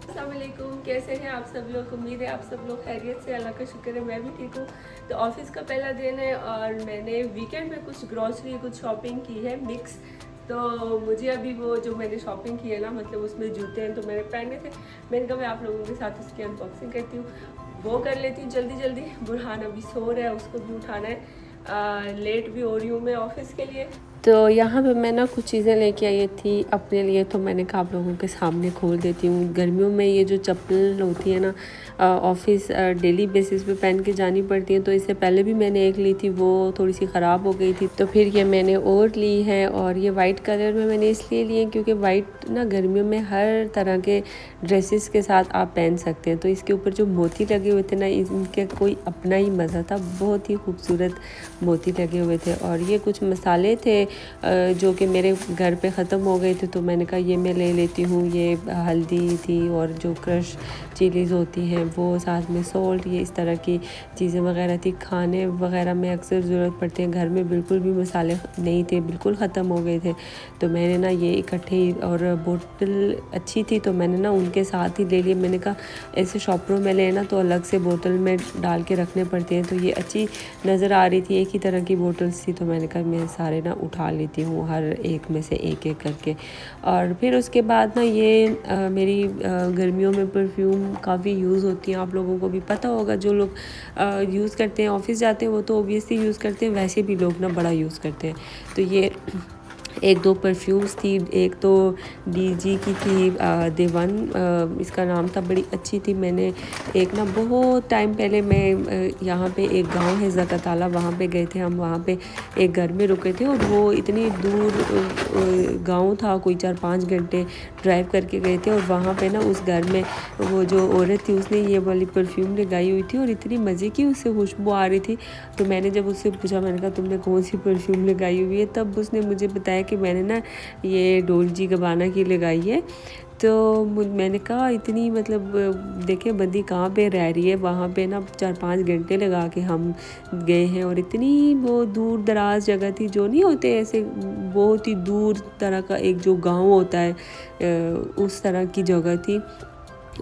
अस्सलामुअलैकुम, कैसे हैं आप सब लोग। उम्मीद है आप सब लोग खैरियत से, अल्लाह का शुक्र है मैं भी ठीक हूँ। तो ऑफिस का पहला दिन है और मैंने वीकेंड में कुछ ग्रॉसरी कुछ शॉपिंग की है मिक्स। तो मुझे अभी वो जो मैंने शॉपिंग की है ना, मतलब उसमें जूते हैं तो मैंने पहने थे। मैंने कहा मैं आप लोगों के साथ उसकी अनबॉक्सिंग करती हूँ, वो कर लेती हूँ जल्दी जल्दी। बुरहान अभी सो रहा है, उसको भी उठाना है, लेट भी हो रही हूँ मैं ऑफिस के लिए। तो यहाँ पे मैं ना कुछ चीज़ें लेके आई थी अपने लिए, तो मैंने कहा आप लोगों के सामने खोल देती हूँ। गर्मियों में ये जो चप्पल होती है ना, ऑफिस डेली बेसिस पे पहन के जानी पड़ती है। तो इससे पहले भी मैंने एक ली थी, वो थोड़ी सी ख़राब हो गई थी, तो फिर ये मैंने और ली है। और ये वाइट कलर में मैंने इसलिए ली है क्योंकि वाइट ना गर्मियों में हर तरह के ड्रेसेस के साथ आप पहन सकते हैं। तो इसके ऊपर जो मोती लगे हुए थे ना, इनके कोई अपना ही मज़ा था, बहुत ही खूबसूरत मोती लगे हुए थे। और ये कुछ मसाले थे जो कि मेरे घर पे ख़त्म हो गए थे, तो मैंने कहा ये मैं ले लेती हूँ। ये हल्दी थी और जो क्रश चिलीज़ होती हैं वो, साथ में सॉल्ट, ये इस तरह की चीज़ें वगैरह थी। खाने वगैरह में अक्सर ज़रूरत पड़ती है, घर में बिल्कुल भी मसाले नहीं थे, बिल्कुल ख़त्म हो गए थे। तो मैंने ना ये इकट्ठे, और बोतल अच्छी थी तो मैंने ना उनके साथ ही ले लिए। मैंने कहा ऐसे शॉपरों में लेना तो अलग से बोतल में डाल के रखने पड़ते हैं, तो ये अच्छी नज़र आ रही थी, एक ही तरह की बोतल्स थी। तो मैंने कहा मैं सारे ना उठा लेती हूँ, हर एक में से एक एक करके। और फिर उसके बाद ना ये मेरी गर्मियों में परफ्यूम काफ़ी यूज़ होती हैं, आप लोगों को भी पता होगा। जो लोग यूज़ करते हैं, ऑफिस जाते हैं, वो तो ओबियसली यूज़ करते हैं, वैसे भी लोग ना बड़ा यूज़ करते हैं। तो ये एक दो परफ्यूम्स थी, एक तो डीजी की थी देवन, इसका नाम था, बड़ी अच्छी थी। मैंने एक ना बहुत टाइम पहले, मैं यहाँ पे एक गांव है ज़काताला, वहाँ पे गए थे हम, वहाँ पे एक घर में रुके थे। और वो इतनी दूर गांव था, कोई 4-5 घंटे ड्राइव करके गए थे। और वहाँ पे ना उस घर में वो जो औरत थी उसने ये वाली परफ्यूम लगाई हुई थी और इतनी मज़े की उससे खुशबू आ रही थी। तो मैंने जब उससे पूछा, मैंने कहा तुमने कौन सी परफ्यूम लगाई हुई है, तब उसने मुझे बताया कि मैंने ना ये डोल्ची गबाना की लगाई है। तो मैंने कहा इतनी, मतलब देखे बंदी कहाँ पे रह रही है, वहाँ पे ना 4-5 घंटे लगा के हम गए हैं। और इतनी वो दूर दराज जगह थी, जो नहीं होते ऐसे बहुत ही दूर तरह का एक जो गांव होता है, उस तरह की जगह थी।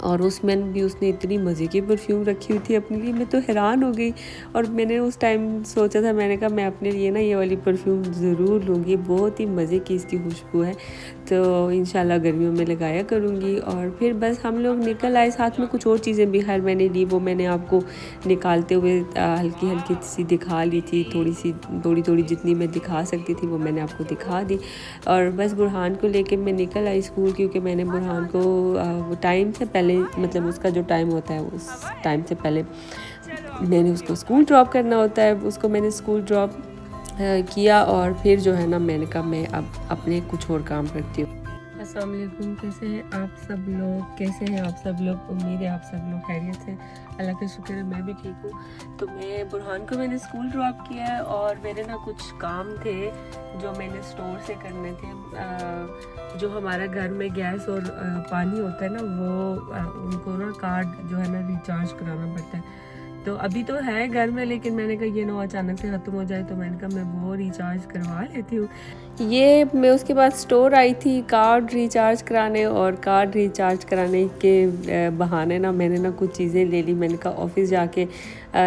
और उसमें भी उसने इतनी मज़े की परफ्यूम रखी हुई थी अपने लिए, मैं तो हैरान हो गई। और मैंने उस टाइम सोचा था, मैंने कहा मैं अपने लिए ना ये वाली परफ्यूम ज़रूर लूँगी, बहुत ही मज़े की इसकी खुशबू है। तो इंशाल्लाह गर्मियों में लगाया करूँगी। और फिर बस हम लोग निकल आए, साथ में कुछ और चीज़ें भी खैर मैंने ली, वो मैंने आपको निकालते हुए हल्की हल्की सी दिखा ली थी, थोड़ी थोड़ी जितनी मैं दिखा सकती थी वो मैंने आपको दिखा दी। और बस बुरहान को लेके मैं निकल आई स्कूल, क्योंकि मैंने बुरहान को टाइम से पहले, मतलब उसका जो टाइम होता है उस टाइम से पहले मैंने उसको स्कूल ड्रॉप करना होता है। उसको मैंने स्कूल ड्रॉप किया और फिर जो है ना, मैंने कहा मैं अब अपने कुछ और काम करती हूँ। अस्सलाम वालेकुम, कैसे हैं आप सब लोग, कैसे हैं आप सब लोग। उम्मीद है आप सब लोग खैरियत से, अल्लाह का शुक्र है मैं भी ठीक हूँ। तो मैं बुरहान को मैंने स्कूल ड्रॉप किया है और मेरे ना कुछ काम थे जो मैंने स्टोर से करने थे। जो हमारा घर में गैस और पानी होता है ना, वो उनको ना कार्ड जो है ना रिचार्ज कराना पड़ता है। तो अभी तो है घर में, लेकिन मैंने कहा ये ना अचानक से ख़त्म हो जाए, तो मैंने कहा मैं वो रिचार्ज करवा लेती हूँ। ये मैं उसके बाद स्टोर आई थी कार्ड रिचार्ज कराने, और कार्ड रिचार्ज कराने के बहाने ना मैंने ना कुछ चीज़ें ले ली। मैंने कहा ऑफिस जाके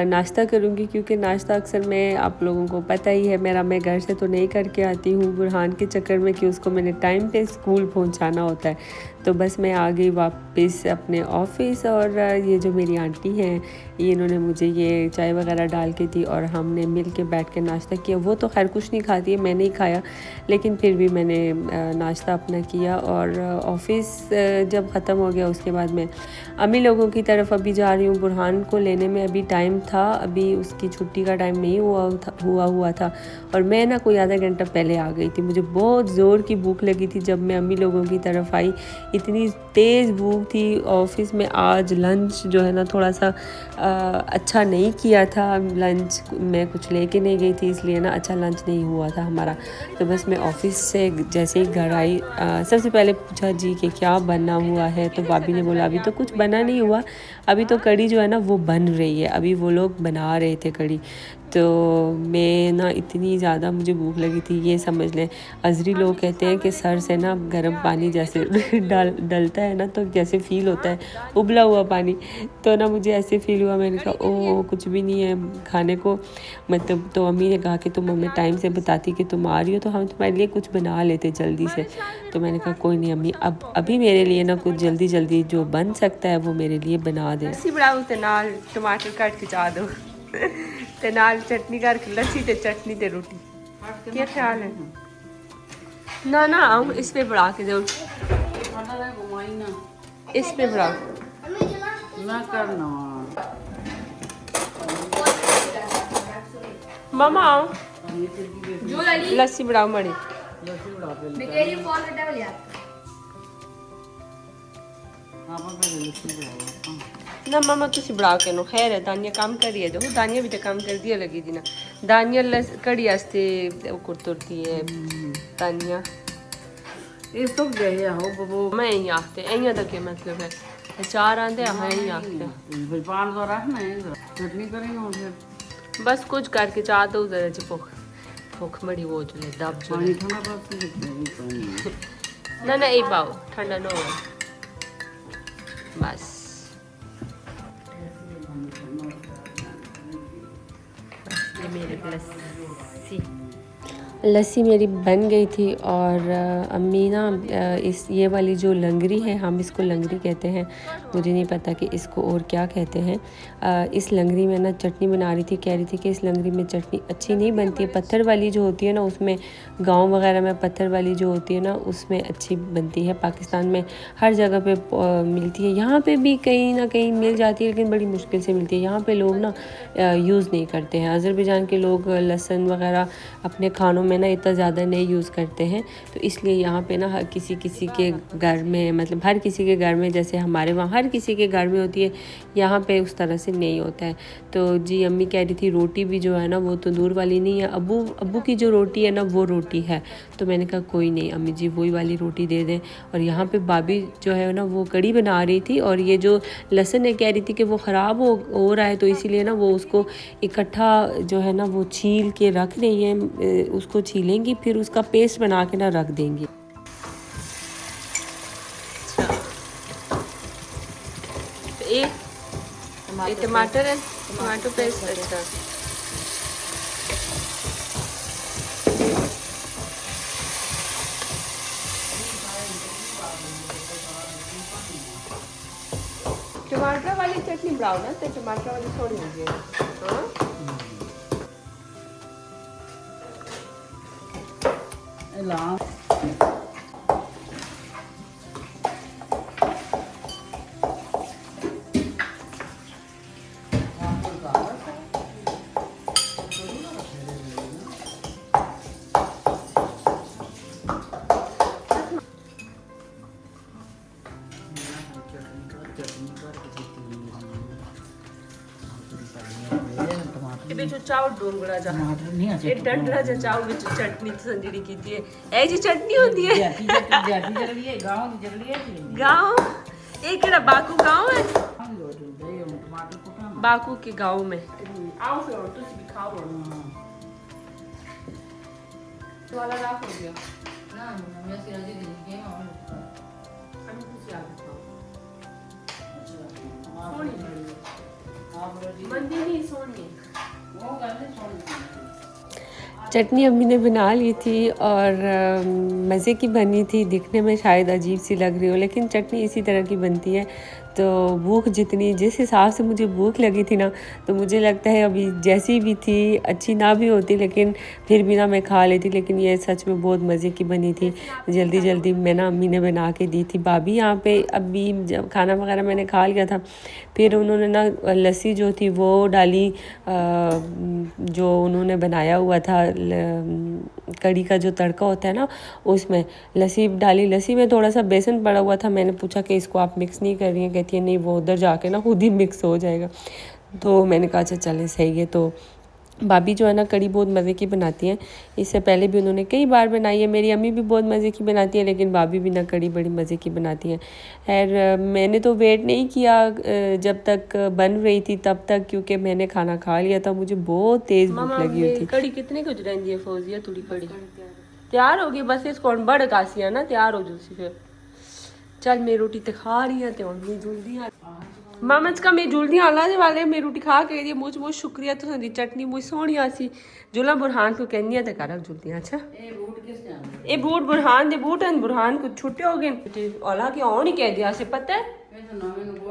नाश्ता करूँगी, क्योंकि नाश्ता अक्सर मैं, आप लोगों को पता ही है मेरा, मैं घर से तो नहीं करके आती हूँ बुरहान के चक्कर में, कि उसको मैंने टाइम पे स्कूल पहुँचाना होता है। तो बस मैं आ गई वापस अपने ऑफिस, और ये जो मेरी आंटी हैं, ये इन्होंने मुझे ये चाय वगैरह डाल के दी और हमने मिल के बैठ के नाश्ता किया। वो तो खैर कुछ नहीं खाती है, मैंने ही खाया, लेकिन फिर भी मैंने नाश्ता अपना किया। और ऑफिस जब ख़त्म हो गया उसके बाद मैं अम्मी लोगों की तरफ अभी जा रही हूँ। बुरहान को लेने में अभी टाइम था, अभी उसकी छुट्टी का टाइम नहीं हुआ था और मैं ना कोई आधा घंटा पहले आ गई थी। मुझे बहुत ज़ोर की भूख लगी थी जब मैं अम्मी लोगों की तरफ आई, इतनी तेज़ भूख थी। ऑफिस में आज लंच जो है ना थोड़ा सा अच्छा नहीं किया था, लंच मैं कुछ लेके नहीं गई थी, इसलिए ना अच्छा लंच नहीं हुआ था हमारा। तो बस मैं ऑफिस से जैसे ही घर आई, सबसे पहले पूछा जी कि क्या बना हुआ है, तो भाभी ने बोला अभी तो कुछ बना नहीं हुआ, अभी तो कड़ी जो है ना वो बन रही है, अभी वो लोग बना रहे थे कड़ी। तो मैं ना इतनी ज़्यादा मुझे भूख लगी थी, ये समझ लें। अजरी लोग कहते हैं कि सर से ना गर्म पानी जैसे डलता है ना, तो जैसे फ़ील होता है उबला हुआ पानी। तो ना मुझे ऐसे फ़ील हुआ, मैंने कहा ओ कुछ भी नहीं है खाने को, मतलब। तो अम्मी ने कहा कि तुम हमें टाइम से बताती कि तुम आ रही हो तो हम तुम्हारे लिए कुछ बना लेते जल्दी से। तो मैंने कहा कोई नहीं अम्मी, अब अभी मेरे लिए ना कुछ जल्दी जल्दी जो बन सकता है वो मेरे लिए बना दे। लस्सी बनाओ ते नाल टमाटर काट के चा दो ते नाल चटनी करके, लस्सी ते चटनी ते रोटी। क्या ख्याल है? ना ना आऊँ इस पे बढ़ा के दो, इस पे बढ़ाओ ना करना मामा आओ लस्सी बढ़ाओ मड़ी। ना मामा तुसी बढ़ा के नो खैर है, दानिया काम करिए दो, दानिया भी तो काम कर दिया लगी थी ना। दानिया कड़ी आस्ते कुर्तुरती है दानिया इस तो गए हो बबू मैं यहीं आखते अइयां दा के मतलब है, चार आंदे हाँ यहीं आखते भाई पान तो रखना है चटनी करेंगे और फिर बस कुछ करके चाह दो जरा ची भूख भूख मड़ी वो जो है दब जो पानी ठंडा पास ना ना यही पाओ ठंडा ना हो बस। ये मेरे लस्सी लस्सी मेरी बन गई थी। और अम्मी ना इस ये वाली जो लंगरी है, हम इसको लंगरी कहते हैं, मुझे नहीं पता कि इसको और क्या कहते हैं। इस लंगरी में ना चटनी बना रही थी, कह रही थी कि इस लंगरी में चटनी अच्छी नहीं बनती है, पत्थर वाली जो होती है ना उसमें, गांव वगैरह में पत्थर वाली जो होती है ना उसमें अच्छी बनती है। पाकिस्तान में हर जगह पे मिलती है, यहाँ पे भी कहीं ना कहीं मिल जाती है लेकिन बड़ी मुश्किल से मिलती है। यहाँ पे लोग ना यूज़ नहीं करते हैं, अज़रबैजान के लोग लहसुन वगैरह अपने खानों में ना इतना ज़्यादा नहीं यूज़ करते हैं, तो इसलिए यहाँ पे ना हर किसी के घर में, मतलब हर किसी के घर में, जैसे हमारे वहाँ हर किसी के घर में होती है, यहाँ पे उस तरह से नहीं होता है। तो जी अम्मी कह रही थी रोटी भी जो है ना वो तंदूर वाली नहीं है, अब्बू की जो रोटी है ना वो रोटी है। तो मैंने कहा कोई नहीं अम्मी जी वही वाली रोटी दे दें। और यहाँ पे भाभी जो है ना वो कड़ी बना रही थी, और ये जो लहसुन है कह रही थी कि वो ख़राब हो रहा है, तो इसीलिए ना वो उसको इकट्ठा जो है ना वो छील के रख रही है, उसको छीलेंगी फिर उसका पेस्ट बना के ना रख देंगी। ये टमाटर है, टमाटो पेस्ट। अच्छा टमाटर वाली चटनी बनाओ ना, तो टमाटर वाली थोड़ी होगी। हाँ ला बिच चाव डोंगड़ा जा टमाटर नहीं ये डंडरा जा चाव बिच चटनी संजड़ी कीती है, ए जी चटनी होती है जाती जल्दी है गांव की जल्दी है गांव। एक केड़ा बाकू गांव है, टमाटर को बाकू के गांव में आओ फिर और तुसी भी खाओ वाला राख हो गया ना मैं सिरा जी दे के और हम तुसी आ खाओ। सोनी मंदी नहीं सोनी चटनी अम्मी ने बना ली थी और मज़े की बनी थी, दिखने में शायद अजीब सी लग रही हो लेकिन चटनी इसी तरह की बनती है। तो भूख जितनी जिस हिसाब से मुझे भूख लगी थी ना, तो मुझे लगता है अभी जैसी भी थी अच्छी ना भी होती लेकिन फिर भी ना मैं खा लेती। लेकिन ये सच में बहुत मज़े की बनी थी, जल्दी जल्दी मैं ना अम्मी ने बना के दी थी। भाभी यहाँ पे अभी जब खाना वगैरह मैंने खा लिया था, फिर उन्होंने ना लस्सी जो थी वो डाली, जो उन्होंने बनाया हुआ था कड़ी का जो तड़का होता है ना उसमें लस्सी डाली। लस्सी में थोड़ा सा बेसन पड़ा हुआ था, मैंने पूछा कि इसको आप मिक्स नहीं कर रही हैं, कहती है नहीं वो उधर जाके ना खुद ही मिक्स हो जाएगा। तो मैंने कहा अच्छा चले सही है। तो भाभी जो है ना कड़ी बहुत मज़े की बनाती हैं। इससे पहले भी उन्होंने कई बार बनाई है। मेरी अम्मी भी बहुत मज़े की बनाती है, लेकिन भाभी भी ना कड़ी बड़ी मज़े की बनाती हैं। खैर मैंने तो वेट नहीं किया जब तक बन रही थी तब तक, क्योंकि मैंने खाना खा लिया था। मुझे बहुत तेज़ भूख लगी हुई थी। कड़ी कितने कुछ रही है फौजिया? थोड़ी कड़ी तैयार होगी, बस इसको बड़ कासी है ना, तैयार हो जूसी फिर। चल मैं रोटी तो खा रही है, तो मैं जल्दी मामच का मैं जुलदी आला वाले मैं रोटी खा के दी मुझ मुझ शुक्रिया तो दी चटनी मुझ सोहनी आसी जुला बुरहान को कहनी है ते करक जुलदी। अच्छा ए बूट बुरहान दे बूट एंड बुरहान को छुट्टे हो गए ओला के ऑन ही कह दिया से पता है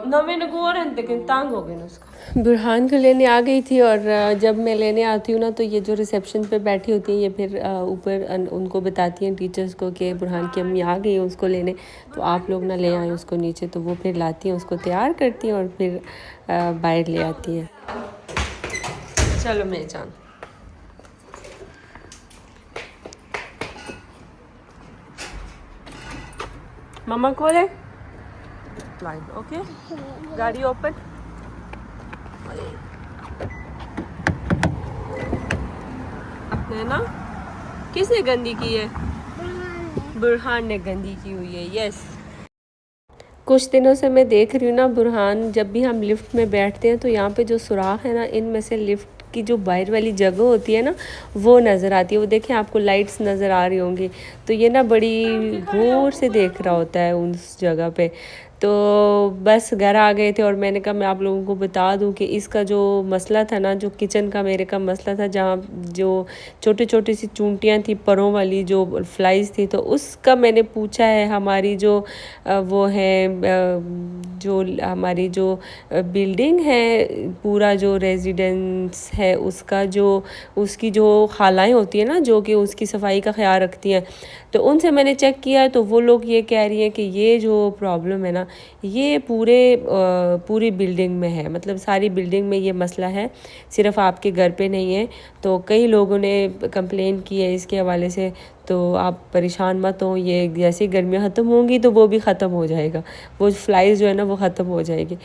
नवे नगोर हैं, लेकिन तंग हो गए उसका। बुरहान को लेने आ गई थी, और जब मैं लेने आती हूँ ना तो ये जो रिसेप्शन पे बैठी होती हैं ये फिर ऊपर उनको बताती हैं टीचर्स को कि बुरहान की अम्मी आ गई है उसको लेने, तो आप लोग ना ले आए उसको नीचे। तो वो फिर लाती हैं, उसको तैयार करती हैं और फिर बाहर ले आती हैं। चलो मैं जान मम्मा खोले लाइन। ओके गाड़ी ओपन। है ना, किसने गंदी की है? बुरहान ने गंदी की हुई है। यस, कुछ दिनों से मैं देख रही हूँ ना बुरहान जब भी हम लिफ्ट में बैठते हैं तो यहाँ पे जो सुराख है ना, इनमें से लिफ्ट की जो बाहर वाली जगह होती है ना वो नज़र आती है। वो देखें आपको लाइट्स नज़र आ रही होंगी, तो ये ना बड़ी गौर से देख रहा होता है उस जगह पे। तो बस घर आ गए थे और मैंने कहा मैं आप लोगों को बता दूं कि इसका जो मसला था ना, जो किचन का मेरे का मसला था, जहाँ जो छोटी छोटी सी चूंटियाँ थी परों वाली जो फ्लाइज थी, तो उसका मैंने पूछा है हमारी जो वो है जो हमारी जो बिल्डिंग है, पूरा जो रेजिडेंस है उसका जो उसकी जो खालाएँ होती है ना जो कि उसकी सफाई का ख्याल रखती हैं, तो उनसे मैंने चेक किया है। तो वो लोग ये कह रही हैं कि ये जो प्रॉब्लम है ना ये पूरी बिल्डिंग में है, मतलब सारी बिल्डिंग में ये मसला है, सिर्फ आपके घर पे नहीं है। तो कई लोगों ने कंप्लेन की है इसके हवाले से, तो आप परेशान मत हो, ये जैसे गर्मियाँ ख़त्म होंगी तो वो भी ख़त्म हो जाएगा, वो फ्लाइज जो है ना वो ख़त्म हो जाएगी।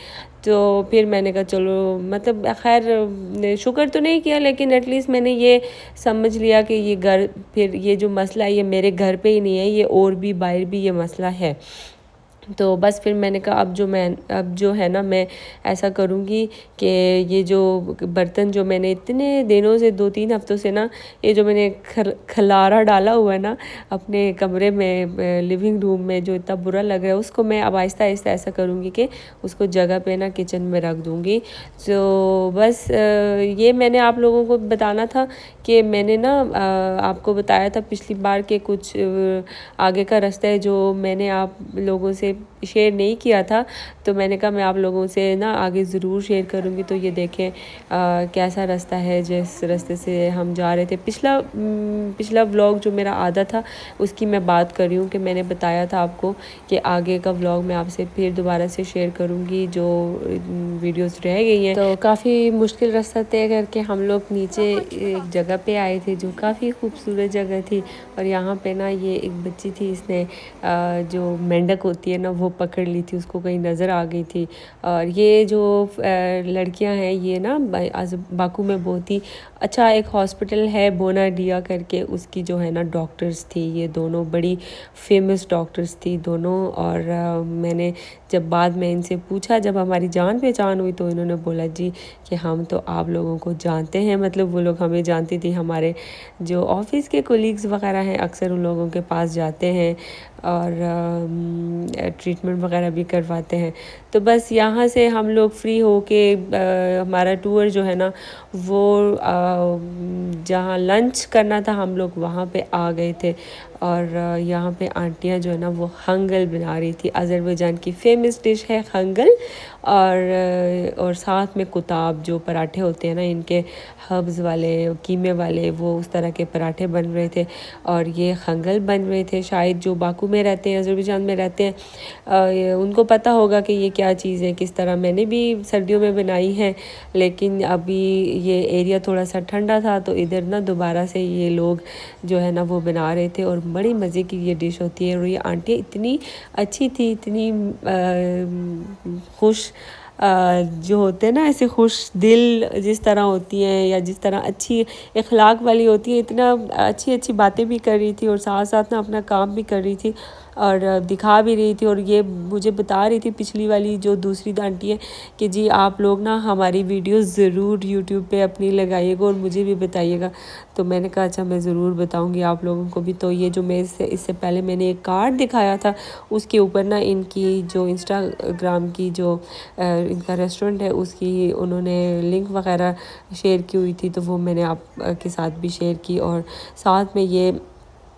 तो फिर मैंने कहा चलो, मतलब खैर शुक्र तो नहीं किया, लेकिन एटलीस्ट मैंने ये समझ लिया कि ये घर, फिर ये जो मसला है ये मेरे घर पे ही नहीं है, ये और भी बाहर भी ये मसला है। तो बस फिर मैंने कहा अब जो है ना मैं ऐसा करूँगी कि ये जो बर्तन जो मैंने इतने दिनों से 2-3 हफ्तों से ना, ये जो मैंने खलारा डाला हुआ है ना अपने कमरे में लिविंग रूम में, जो इतना बुरा लग रहा है, उसको मैं अब आहिस्ता आहिस्ता ऐसा करूँगी कि उसको जगह पे ना किचन में रख दूँगी। तो बस ये मैंने आप लोगों को बताना था कि मैंने ना आपको बताया था पिछली बार के कुछ आगे का रास्ता है जो मैंने आप लोगों से शेयर नहीं किया था, तो मैंने कहा मैं आप लोगों से ना आगे ज़रूर शेयर करूँगी। तो ये देखें कैसा रास्ता है जिस रास्ते से हम जा रहे थे। पिछला व्लॉग जो मेरा आधा था उसकी मैं बात कर रही हूँ कि मैंने बताया था आपको कि आगे का व्लॉग मैं आपसे फिर दोबारा से शेयर करूँगी जो वीडियोस रह गई हैं। तो काफ़ी मुश्किल रास्ता तय करके हम लोग नीचे एक जगह पे आए थे जो काफ़ी खूबसूरत जगह थी, और यहाँ पे ना ये एक बच्ची थी, इसने जो मेंढक होती है ना वो पकड़ ली थी, उसको कहीं नज़र आ गई थी। और ये जो लड़कियां हैं ये ना बाकू में बहुत ही अच्छा एक हॉस्पिटल है बोनाडिया करके, उसकी जो है ना डॉक्टर्स थी, ये दोनों बड़ी फेमस डॉक्टर्स थी दोनों। और मैंने जब बाद में इनसे पूछा, जब हमारी जान पहचान हुई, तो इन्होंने बोला जी कि हम तो आप लोगों को जानते हैं, मतलब वो लोग हमें जानती थी, हमारे जो ऑफिस के कोलीग्स वगैरह हैं अक्सर उन लोगों के पास जाते हैं और ट्रीटमेंट वगैरह भी करवाते हैं। तो बस यहाँ से हम लोग फ्री हो के हमारा टूर जो है ना वो जहाँ लंच करना था हम लोग वहाँ पे आ गए थे। और यहाँ पे आंटियाँ जो है ना वो हंगल बना रही थी, अज़रबैजान की फेमस डिश है हंगल। और साथ में कुताब जो पराठे होते हैं ना इनके हर्ब्स वाले कीमे वाले, वो उस तरह के पराठे बन रहे थे और ये हंगल बन रहे थे। शायद जो बाकू में रहते हैं, अज़रबैजान में रहते हैं, उनको पता होगा कि ये क्या चीज़ है, किस तरह। मैंने भी सर्दियों में बनाई है, लेकिन अभी ये एरिया थोड़ा सा ठंडा था तो इधर ना दोबारा से ये लोग जो है ना वो बना रहे थे, और बड़ी मज़े की ये डिश होती है। और ये आंटी इतनी अच्छी थी, इतनी खुश जो होते हैं ना ऐसे खुश दिल जिस तरह होती हैं या जिस तरह अच्छी इखलाक वाली होती है, इतना अच्छी अच्छी बातें भी कर रही थी और साथ साथ ना अपना काम भी कर रही थी और दिखा भी रही थी। और ये मुझे बता रही थी पिछली वाली जो दूसरी आंटी है कि जी आप लोग ना हमारी वीडियो ज़रूर यूट्यूब पे अपनी लगाइएगा और मुझे भी बताइएगा। तो मैंने कहा अच्छा मैं ज़रूर बताऊंगी आप लोगों को भी। तो ये जो मैं इससे पहले मैंने एक कार्ड दिखाया था उसके ऊपर ना इनकी जो इंस्टाग्राम की जो इनका रेस्टोरेंट है उसकी उन्होंने लिंक वगैरह शेयर की हुई थी, तो वो मैंने आप के साथ भी शेयर की। और साथ में ये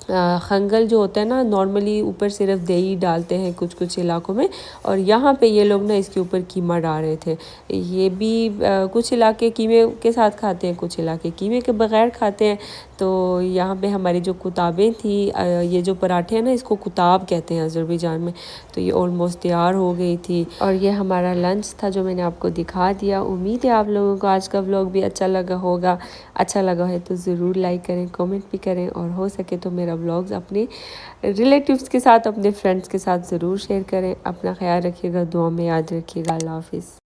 खंगल जो होता है ना नॉर्मली ऊपर सिर्फ दही डालते हैं कुछ कुछ इलाकों में, और यहाँ पे ये लोग ना इसके ऊपर कीमा डाल रहे थे। ये भी कुछ इलाके कीमे के साथ खाते हैं, कुछ इलाके कीमे के बगैर खाते हैं। तो यहाँ पे हमारी जो कुताबें थी, ये जो पराठे हैं ना इसको कुताब कहते हैं अज़रबैजान में। तो ये ऑलमोस्ट तैयार हो गई थी और ये हमारा लंच था जो मैंने आपको दिखा दिया। उम्मीद है आप लोगों को आज का व्लॉग भी अच्छा लगा होगा। अच्छा लगा है तो ज़रूर लाइक करें, कमेंट भी करें और हो सके तो मेरा व्लॉग्स अपने रिलेटिव्स के साथ, अपने फ्रेंड्स के साथ ज़रूर शेयर करें। अपना ख्याल रखिएगा, दुआ में याद रखिएगा। अल्लाह हाफिज़।